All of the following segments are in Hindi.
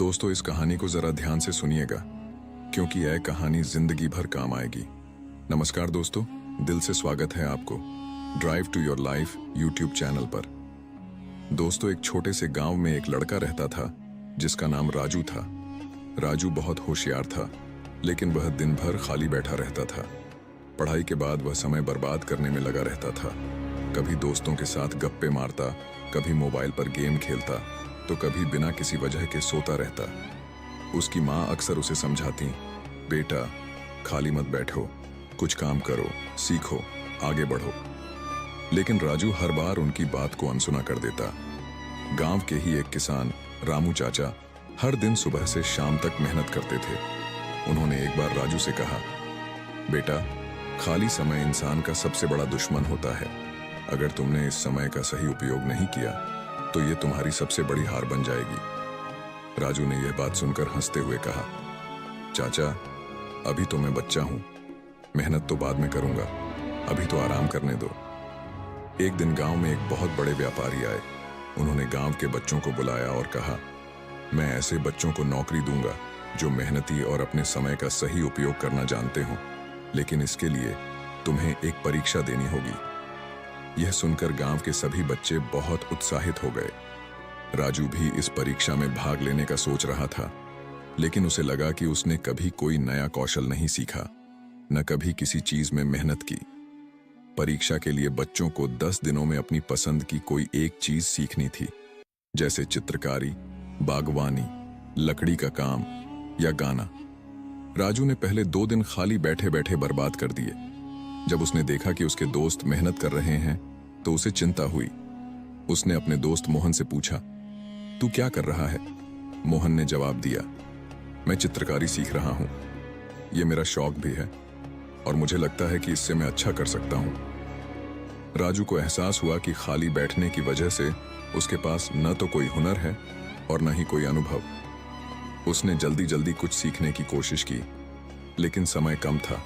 दोस्तों, इस कहानी को जरा ध्यान से सुनिएगा क्योंकि यह कहानी जिंदगी भर काम आएगी। नमस्कार दोस्तों, दिल से स्वागत है आपको drive to your life YouTube channel पर। दोस्तों, एक छोटे से गांव में एक लड़का रहता था जिसका नाम राजू था। राजू बहुत होशियार था, लेकिन वह दिन भर खाली बैठा रहता था। पढ़ाई के बाद वह समय बर्बाद करने में लगा रहता था। कभी दोस्तों के साथ गप्पे मारता, कभी मोबाइल पर गेम खेलता, तो कभी बिना किसी वजह के सोता रहता। उसकी माँ अक्सर उसे समझाती, बेटा खाली मत बैठो, कुछ काम करो, सीखो, आगे बढ़ो। लेकिन राजू हर बार उनकी बात को अनसुना कर देता। गांव के ही एक किसान रामू चाचा हर दिन सुबह से शाम तक मेहनत करते थे। उन्होंने एक बार राजू से कहा, बेटा खाली समय इंसान का सबसे बड़ा दुश्मन होता है। अगर तुमने इस समय का सही उपयोग नहीं किया तो ये तुम्हारी सबसे बड़ी हार बन जाएगी। राजू ने यह बात सुनकर हंसते हुए कहा, चाचा अभी तो मैं बच्चा हूं, मेहनत तो बाद में करूंगा, अभी तो आराम करने दो। एक दिन गांव में एक बहुत बड़े व्यापारी आए। उन्होंने गांव के बच्चों को बुलाया और कहा, मैं ऐसे बच्चों को नौकरी दूंगा जो मेहनती और अपने समय का सही उपयोग करना जानते हो, लेकिन इसके लिए तुम्हें एक परीक्षा देनी होगी। यह सुनकर गांव के सभी बच्चे बहुत उत्साहित हो गए। राजू भी इस परीक्षा में भाग लेने का सोच रहा था, लेकिन उसे लगा कि उसने कभी कोई नया कौशल नहीं सीखा, न कभी किसी चीज में मेहनत की। परीक्षा के लिए बच्चों को 10 दिनों में अपनी पसंद की कोई एक चीज सीखनी थी, जैसे चित्रकारी, बागवानी, लकड़ी का काम या गाना। राजू ने पहले 2 दिन खाली बैठे बैठे बर्बाद कर दिए। जब उसने देखा कि उसके दोस्त मेहनत कर रहे हैं तो उसे चिंता हुई। उसने अपने दोस्त मोहन से पूछा, तू क्या कर रहा है? मोहन ने जवाब दिया, मैं चित्रकारी सीख रहा हूं। यह मेरा शौक भी है और मुझे लगता है कि इससे मैं अच्छा कर सकता हूं। राजू को एहसास हुआ कि खाली बैठने की वजह से उसके पास न तो कोई हुनर है और न ही कोई अनुभव। उसने जल्दी जल्दी कुछ सीखने की कोशिश की, लेकिन समय कम था।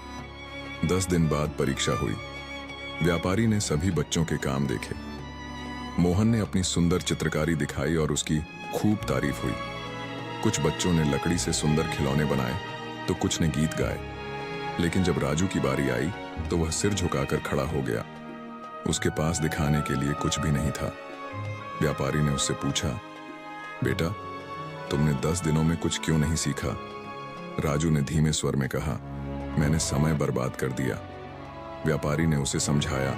10 दिन बाद परीक्षा हुई। व्यापारी ने सभी बच्चों के काम देखे। मोहन ने अपनी सुंदर चित्रकारी दिखाई और उसकी खूब तारीफ हुई। कुछ बच्चों ने लकड़ी से सुंदर खिलौने बनाए तो कुछ ने गीत गाए। लेकिन जब राजू की बारी आई तो वह सिर झुकाकर खड़ा हो गया। उसके पास दिखाने के लिए कुछ भी नहीं था। व्यापारी ने उससे पूछा, बेटा तुमने 10 दिनों में कुछ क्यों नहीं सीखा? राजू ने धीमे स्वर में कहा, मैंने समय बर्बाद कर दिया। व्यापारी ने उसे समझाया,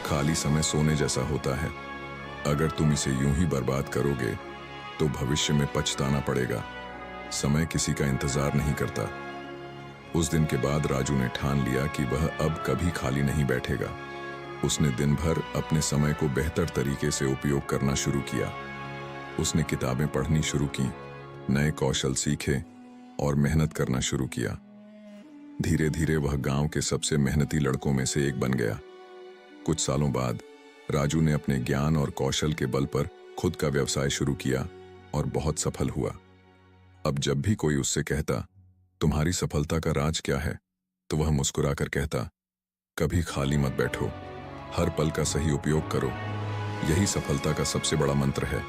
खाली समय सोने जैसा होता है। अगर तुम इसे यूं ही बर्बाद करोगे तो भविष्य में पछताना पड़ेगा। समय किसी का इंतजार नहीं करता। उस दिन के बाद राजू ने ठान लिया कि वह अब कभी खाली नहीं बैठेगा। उसने दिन भर अपने समय को बेहतर तरीके से उपयोग करना शुरू किया। उसने किताबें पढ़नी शुरू की, नए कौशल सीखे और मेहनत करना शुरू किया। धीरे धीरे वह गांव के सबसे मेहनती लड़कों में से एक बन गया। कुछ सालों बाद राजू ने अपने ज्ञान और कौशल के बल पर खुद का व्यवसाय शुरू किया और बहुत सफल हुआ। अब जब भी कोई उससे कहता, तुम्हारी सफलता का राज क्या है, तो वह मुस्कुराकर कहता, कभी खाली मत बैठो, हर पल का सही उपयोग करो, यही सफलता का सबसे बड़ा मंत्र है।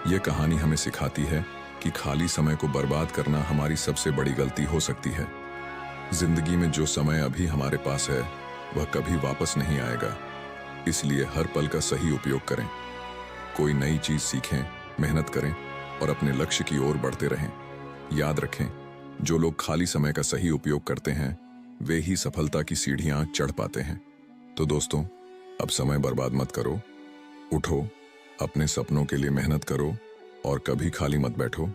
यह कहानी हमें सिखाती है कि खाली समय को बर्बाद करना हमारी सबसे बड़ी गलती हो सकती है। जिंदगी में जो समय अभी हमारे पास है वह कभी वापस नहीं आएगा, इसलिए हर पल का सही उपयोग करें। कोई नई चीज सीखें, मेहनत करें और अपने लक्ष्य की ओर बढ़ते रहें। याद रखें, जो लोग खाली समय का सही उपयोग करते हैं वे ही सफलता की सीढ़ियां चढ़ पाते हैं। तो दोस्तों, अब समय बर्बाद मत करो, उठो, अपने सपनों के लिए मेहनत करो और कभी खाली मत बैठो।